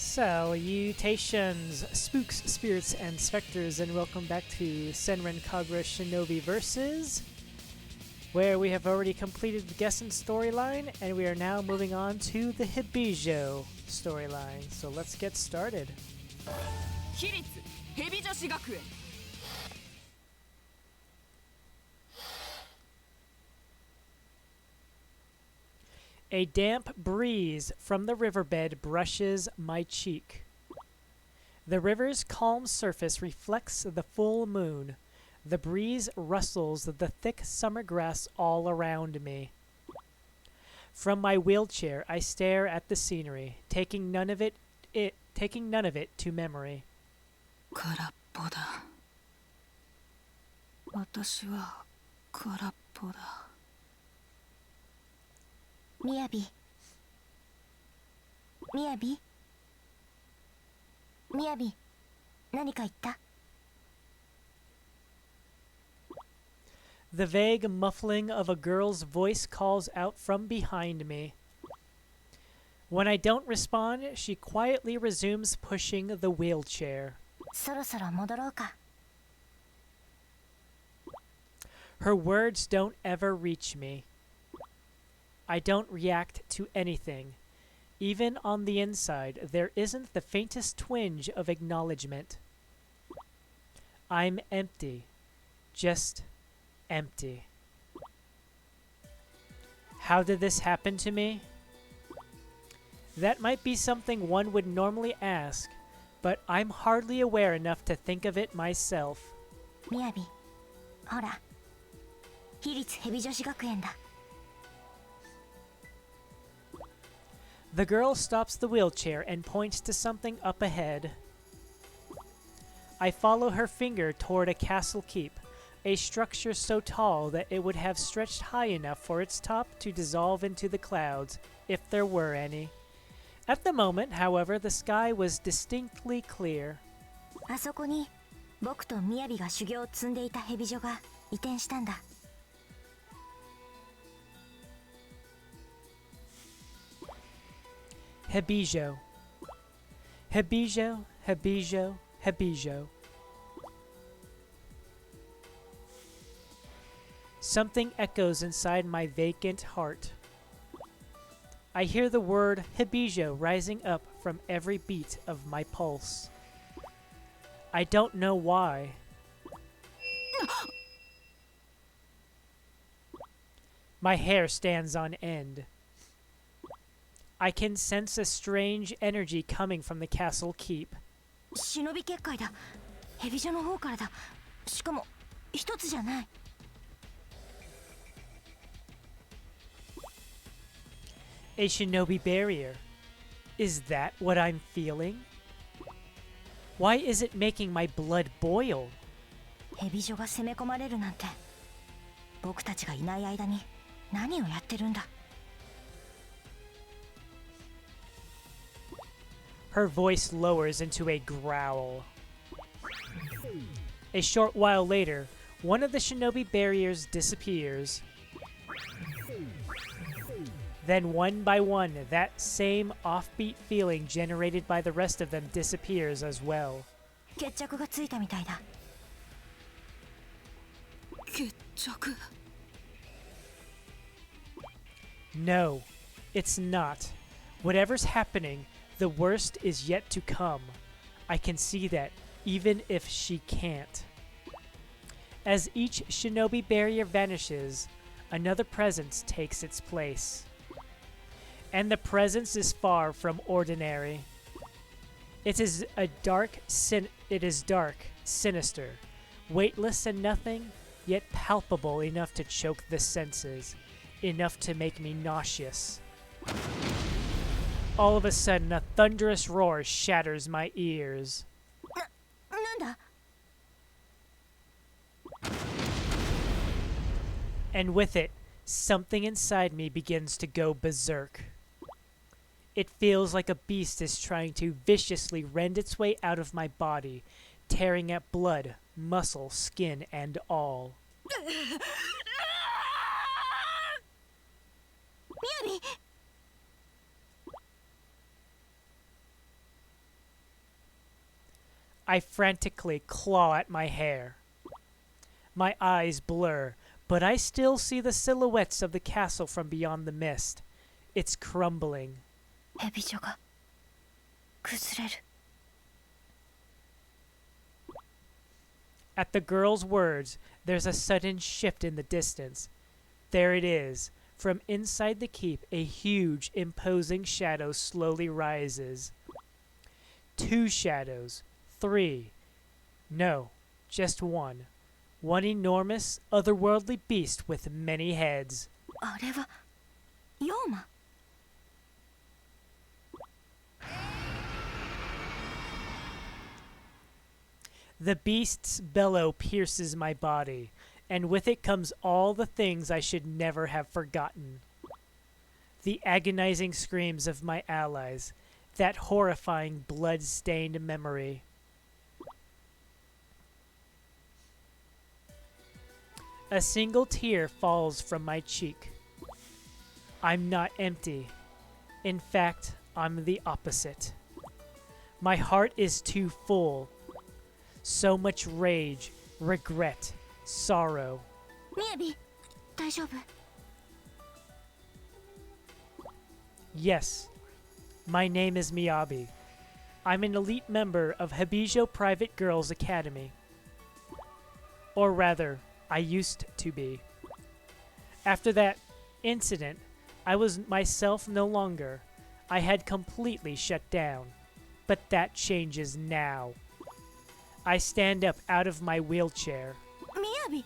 Salutations, spooks, spirits, and specters, and welcome back to Senran Kagura Shinovi Versus, where we have already completed the Gessen storyline, and we are now moving on to the Hebijo storyline. So let's get started. TRUE Hebijo. A damp breeze from the riverbed brushes my cheek. The river's calm surface reflects the full moon. The breeze rustles the thick summer grass all around me. From my wheelchair, I stare at the scenery, taking none of it to memory. 空っぽだ。私は空っぽだ。Miyabi. Miyabi? Miyabi, 何か言った? The vague muffling of a girl's voice calls out from behind me. When I don't respond, she quietly resumes pushing the wheelchair. そろそろ戻ろうか。Her words don't ever reach me. I don't react to anything. Even on the inside, there isn't the faintest twinge of acknowledgement. I'm empty. Just empty. How did this happen to me? That might be something one would normally ask, but I'm hardly aware enough to think of it myself. Miyabi, ほら、私立ヘビ女子学園だ。The girl stops the wheelchair and points to something up ahead. I follow her finger toward a castle keep, a structure so tall that it would have stretched high enough for its top to dissolve into the clouds, if there were any. At the moment, however, the sky was distinctly clear. あそこに僕とミヤビが修行を積んでいたヘビ女が移転したんだ。Hebijo. Hebijo, Hebijo, Hebijo. Something echoes inside my vacant heart. I hear the word Hebijo rising up from every beat of my pulse. I don't know why. My hair stands on end. I can sense a strange energy coming from the castle keep. 忍び結界だ。ヘビ女の方からだ。しかも一つじゃない。A shinobi barrier. Is that what I'm feeling? Why is it making my blood boil? ヘビ女が攻め込まれるなんて。僕たちがいない間に何をやってるんだ。Her voice lowers into a growl. A short while later, one of the shinobi barriers disappears. Then one by one, that same offbeat feeling generated by the rest of them disappears as well. 決着がついたみたいだ。決着。No, it's not. Whatever's happening, the worst is yet to come. I can see that, even if she can't. As each shinobi barrier vanishes, another presence takes its place. And the presence is far from ordinary. It is dark, sinister, weightless and nothing, yet palpable enough to choke the senses, enough to make me nauseous. All of a sudden, a thunderous roar shatters my ears. なんだ? And with it, something inside me begins to go berserk. It feels like a beast is trying to viciously rend its way out of my body, tearing at blood, muscle, skin, and all. Miyabi! I frantically claw at my hair. My eyes blur, but I still see the silhouettes of the castle from beyond the mist. It's crumbling. ヘビ女が崩れる。 At the girl's words, there's a sudden shift in the distance. There it is. From inside the keep, a huge, imposing shadow slowly rises. 2 shadows. 3. No, just one. One enormous, otherworldly beast with many heads. あれはヨーマ。 The beast's bellow pierces my body, and with it comes all the things I should never have forgotten. The agonizing screams of my allies, that horrifying blood-stained memory. A single tear falls from my cheek. I'm not empty. In fact, I'm the opposite. My heart is too full. So much rage, regret, sorrow. みやび、大丈夫？ Yes, my name is Miyabi. I'm an elite member of Hebijo Private Girls Academy. Or rather, I used to be. After that incident, I was myself no longer. I had completely shut down. But that changes now. I stand up out of my wheelchair. みやび。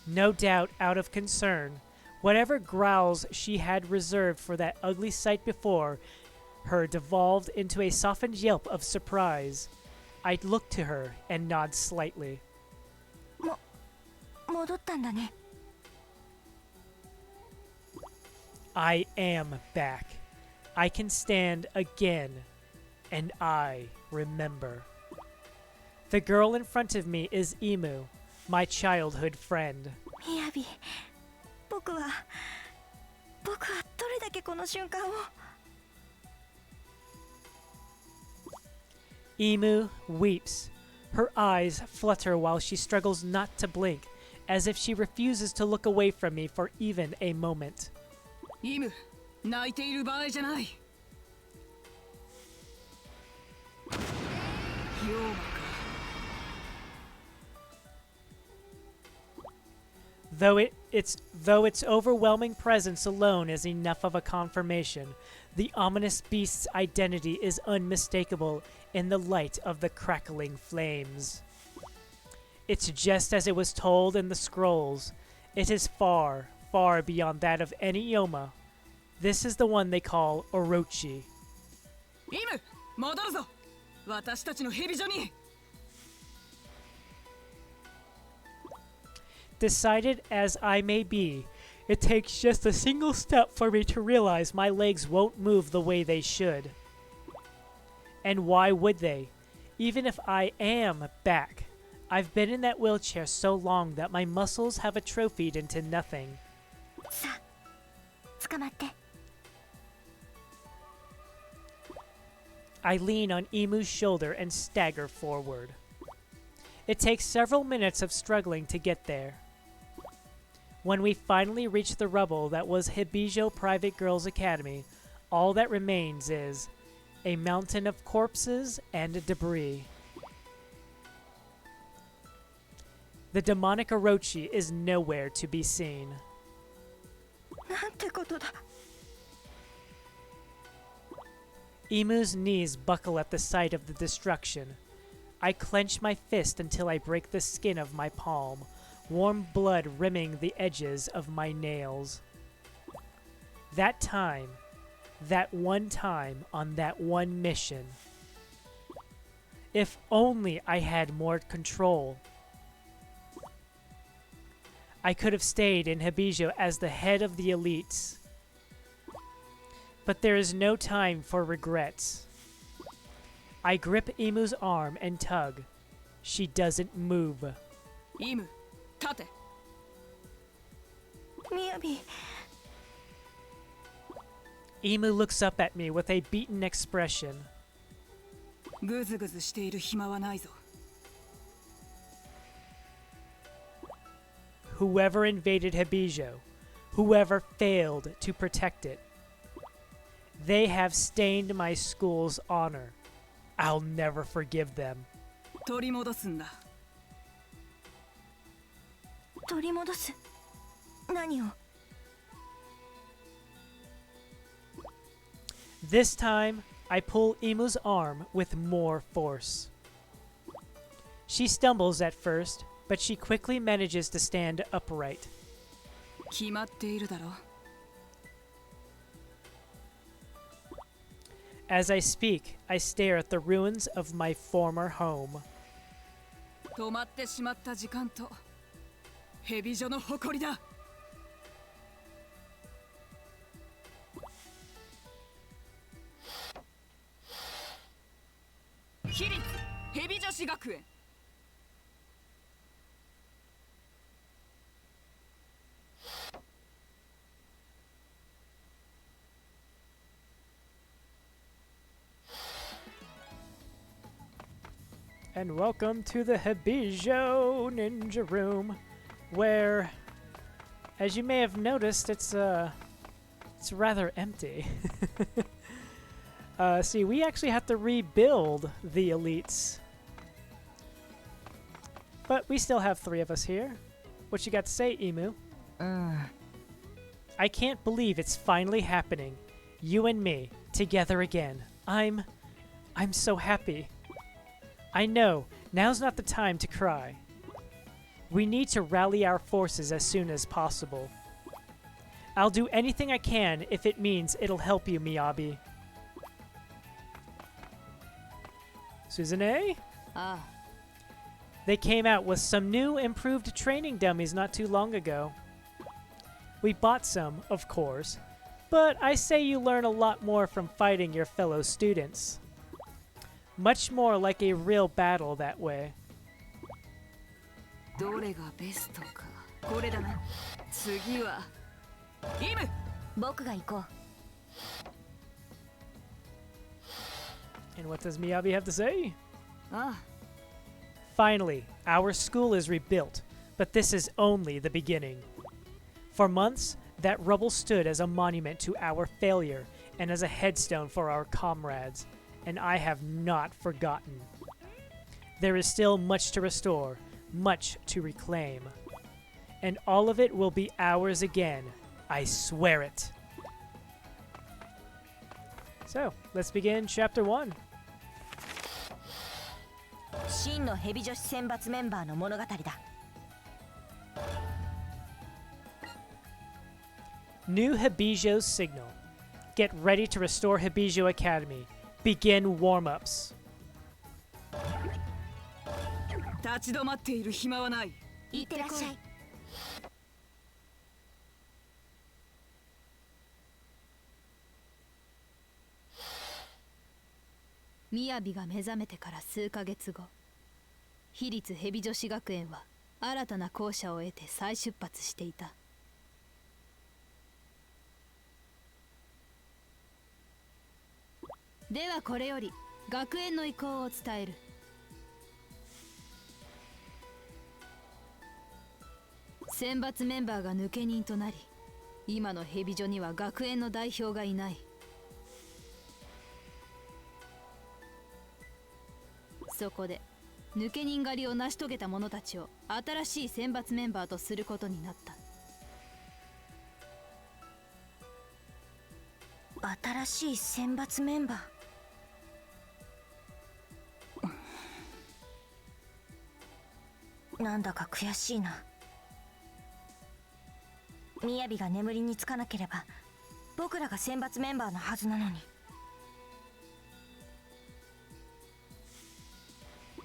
No doubt out of concern, whatever growls she had reserved for that ugly sight before her devolved into a softened yelp of surprise. I look to her and nod slightly. 戻ったんだね。 I am back. I can stand again. And I remember. The girl in front of me is Imu, my childhood friend. みやび、僕はどれだけこの瞬間を。 Imu weeps. Her eyes flutter while she struggles not to blink, as if she refuses to look away from me for even a moment. イム、泣いている場合じゃない。ヨーマか。 Though its overwhelming presence alone is enough of a confirmation, the ominous beast's identity is unmistakable in the light of the crackling flames. It's just as it was told in the scrolls. It is far, far beyond that of any Yoma. This is the one they call Orochi. イム、戻るぞ。私たちのヘビ女に。 Decided as I may be, it takes just a single step for me to realize my legs won't move the way they should. And why would they? Even if I am back, I've been in that wheelchair so long that my muscles have atrophied into nothing. さあ、捕まって。 I lean on Imu's shoulder and stagger forward. It takes several minutes of struggling to get there. When we finally reach the rubble that was Hebijo Private Girls Academy, all that remains is a mountain of corpses and debris. The demonic Orochi is nowhere to be seen. なんてことだ。 Imu's knees buckle at the sight of the destruction. I clench my fist until I break the skin of my palm, warm blood rimming the edges of my nails. That time, that one time on that one mission. If only I had more control. I could have stayed in Hebijo as the head of the elites. But there is no time for regrets. I grip Imu's arm and tug. She doesn't move. イム、立て。みやび、 Imu looks up at me with a beaten expression. ぐずぐずしている暇はないぞ。 Whoever invaded Hebijo, whoever failed to protect it, they have stained my school's honor. I'll never forgive them. 取り戻すんだ。取り戻す。何を？ This time, I pull Imu's arm with more force. She stumbles at first, but she quickly manages to stand upright. 決まっているだろ。 As I speak, I stare at the ruins of my former home. 止まってしまった時間とヘビ女の誇りだ。私立ヘビ女子学園。 And welcome to the Hebijo Ninja Room, where, as you may have noticed, it's rather empty. See, we actually have to rebuild the elites, but we still have 3 of us here. What you got to say, Imu? I can't believe it's finally happening. You and me together again. I'm so happy. I know, now's not the time to cry. We need to rally our forces as soon as possible. I'll do anything I can if it means it'll help you, Miyabi. Suzune? They came out with some new improved training dummies not too long ago. We bought some, of course, but I say you learn a lot more from fighting your fellow students. Much more like a real battle that way. どれがベストか。これだな。次はイム。僕が行こう。 And what does Miyabi have to say? ああ。 Finally, our school is rebuilt, but this is only the beginning. For months, that rubble stood as a monument to our failure and as a headstone for our comrades, and I have not forgotten. There is still much to restore, much to reclaim, and all of it will be ours again. I swear it. So, let's begin Chapter 1. 真のヘビ女子選抜メンバーの物語だ。 New Hebijo's signal. Get ready to restore Hebijo Academy. Begin warm-ups. 立ち止まっている暇はない。いってらっしゃい。Miyabiが目覚めてから数ヶ月後、私立ヘビ女子学園は新たな校舎を得て再出発していた。ではこれより学園の意向を伝える。選抜メンバーが抜け人となり、今のヘビ女には学園の代表がいない。そこで抜け人狩りを成し遂げた者たちを新しい選抜メンバーとすることになった。新しい選抜メンバー。なんだか悔しいな。Miyabiが眠りにつかなければ僕らが選抜メンバーのはずなのに。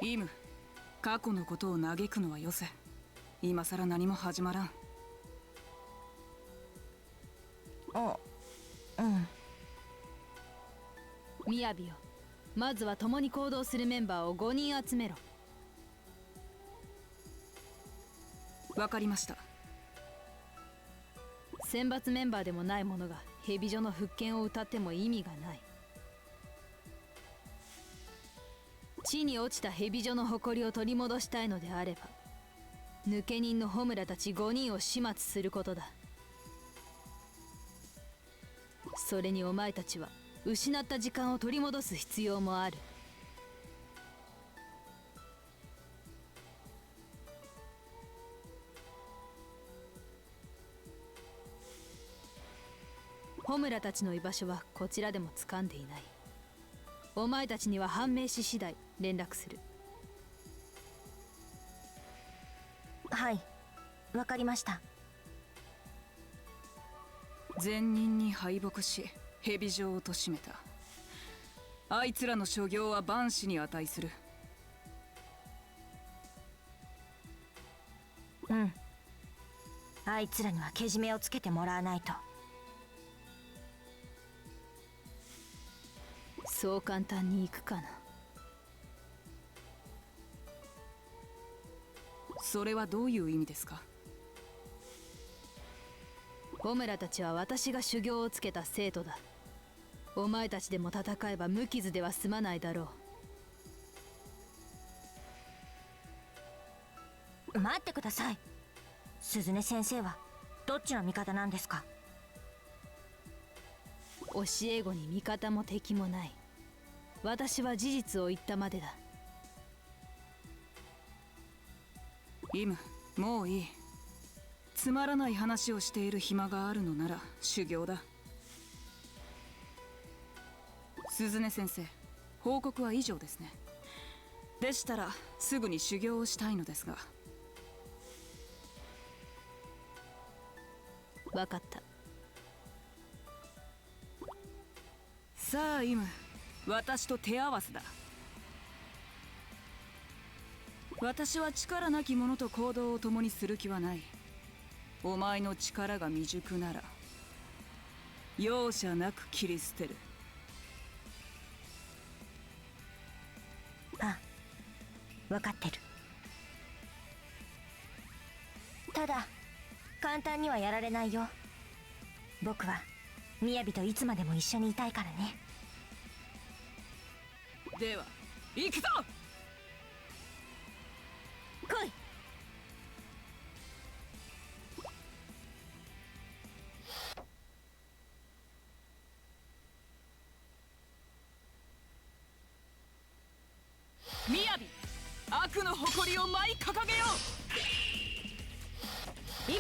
イム、過去のことを嘆くのはよせ。今さら何も始まらん。Miyabiよ、まずは共に行動するメンバーを5人集めろ。わかりました。選抜メンバーでもない者がヘビ女の復権を謳っても意味がない。地に落ちたヘビ女の誇りを取り戻したいのであれば、抜け人のホムラたち5人を始末することだ。それにお前たちは失った時間を取り戻す必要もある。ホムラたちの居場所はこちらでも掴んでいない。お前たちには判明し次第連絡する。はい、わかりました。善人に敗北しヘビ城を貶めた。あいつらの所業は万死に値する。うん、あいつらにはけじめをつけてもらわないと。そう簡単にいくかな。それはどういう意味ですか？ホムラたちは私が修行をつけた生徒だ。お前たちでも戦えば無傷では済まないだろう。待ってください。鈴音先生はどっちの味方なんですか？教え子に味方も敵もない。私は事実を言ったまでだ。イム、もういい。つまらない話をしている暇があるのなら修行だ。鈴音先生、報告は以上ですね。でしたらすぐに修行をしたいのですが。分かった。さあイム、私と手合わせだ。私は力なき者と行動を共にする気はない。お前の力が未熟なら容赦なく切り捨てる。あ、分かってる。ただ簡単にはやられないよ。僕は雅といつまでも一緒にいたいからね。では行くぞ。来い。雅、悪の誇りを舞い掲げよイム、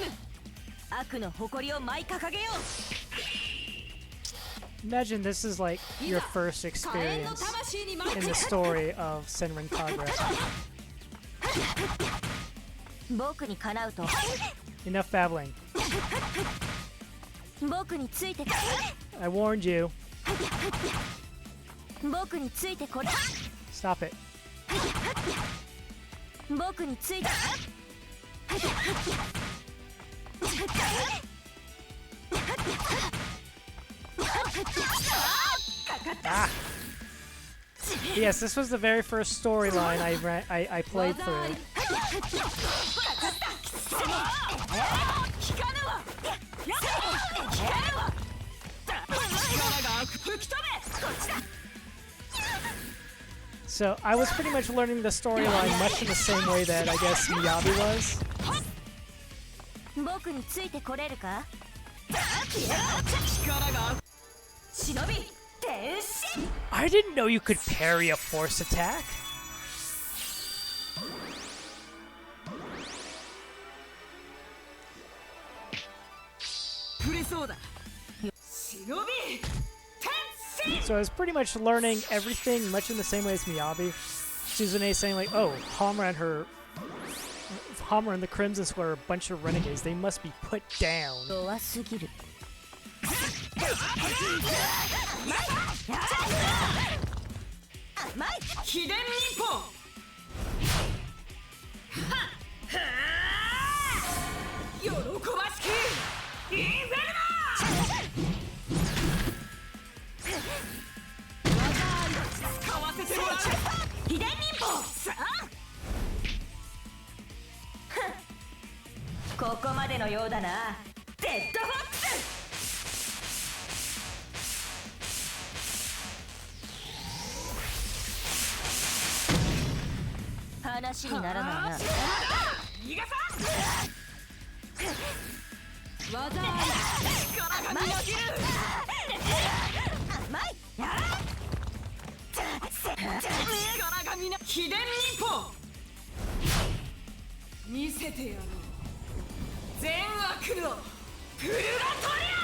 悪の誇りを舞い掲げよう。 Imagine this is like your first experience in the story of Senran Kagura. 僕にかなうと Enough babbling. 僕について I warned you. 僕についてこれ。 Stop it. 僕について Ah. Yes, this was the very first storyline I played through. 力が吹き飛べ。 So I was pretty much learning the storyline much in the same way that I guess Miyabi was. 僕についてこれるか？力が忍び天使。 I didn't know you could parry a force attack. 触れそうだ。忍び天使。 So I was pretty much learning everything much in the same way as Miyabi. Suzune saying like, oh, Hammer and the Crimson Squad are a bunch of renegades. They must be put down. 弱すぎる。秘伝忍法。喜ばしきインフェルノ。使わせてもらう。秘伝忍法。さあ。ここまでのようだな。デッドフォックス。 Ow. 話にならないな。技力がみなぎる。甘い。力がみな秘伝忍法見せてやろう。善悪のプルラトリア。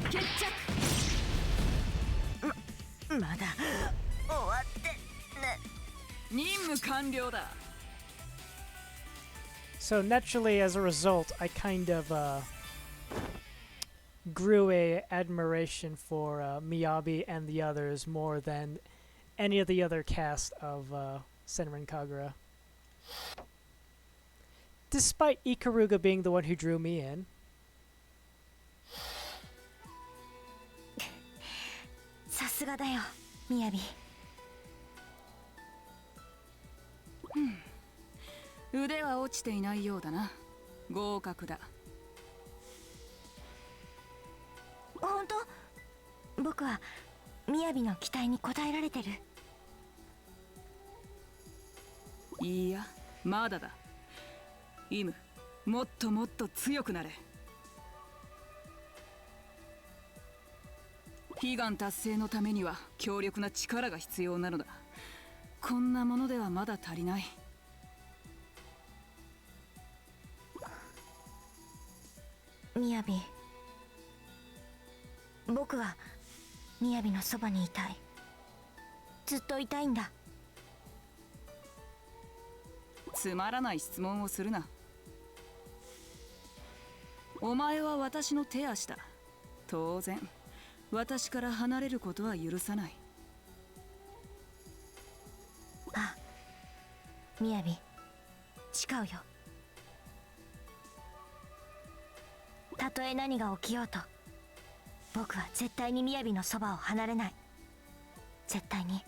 決着。まだ終わってね。任務完了だ。 So naturally, as a result, I kind of grew a admiration for Miyabi and the others more than any of the other cast of Senran Kagura. Despite Ikaruga being the one who drew me in. さすがだよ、みやび。腕は落ちていないようだな。合格だ。本当？僕はみやびの期待に応えられてる。いいや、まだだ。イム、もっともっと強くなれ。悲願達成のためには強力な力が必要なのだ。こんなものではまだ足りない。みやび、僕はみやびのそばにいたい。ずっといたいんだ。つまらない質問をするな。お前は私の手足だ。当然私から離れることは許さない。あ、みやび、誓うよ。たとえ何が起きようと、僕は絶対にみやびのそばを離れない。絶対に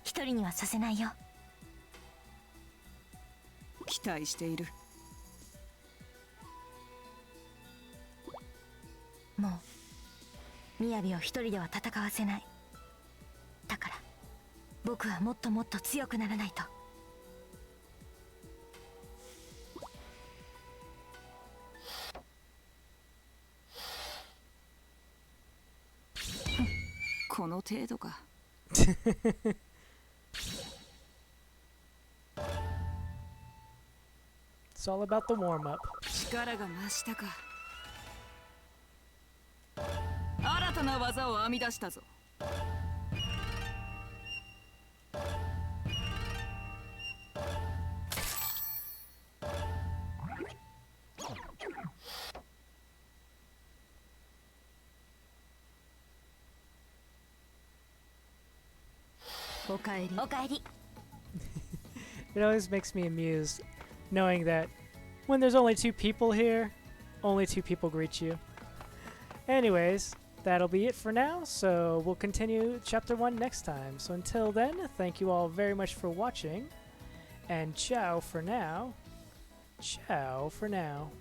一人にはさせないよ。期待している。もうみやびを一人では戦わせない。だから僕はもっともっと強くならないと。この程度か。It's all about the warm-up. 力が増したか。新たな技を編み出したぞ。おかえり。おかえり。 It always makes me amused knowing that when there's only two people here, only two people greet you. Anyways, that'll be it for now, so we'll continue chapter 1 next time. So until then, thank you all very much for watching, and ciao for now. Ciao for now.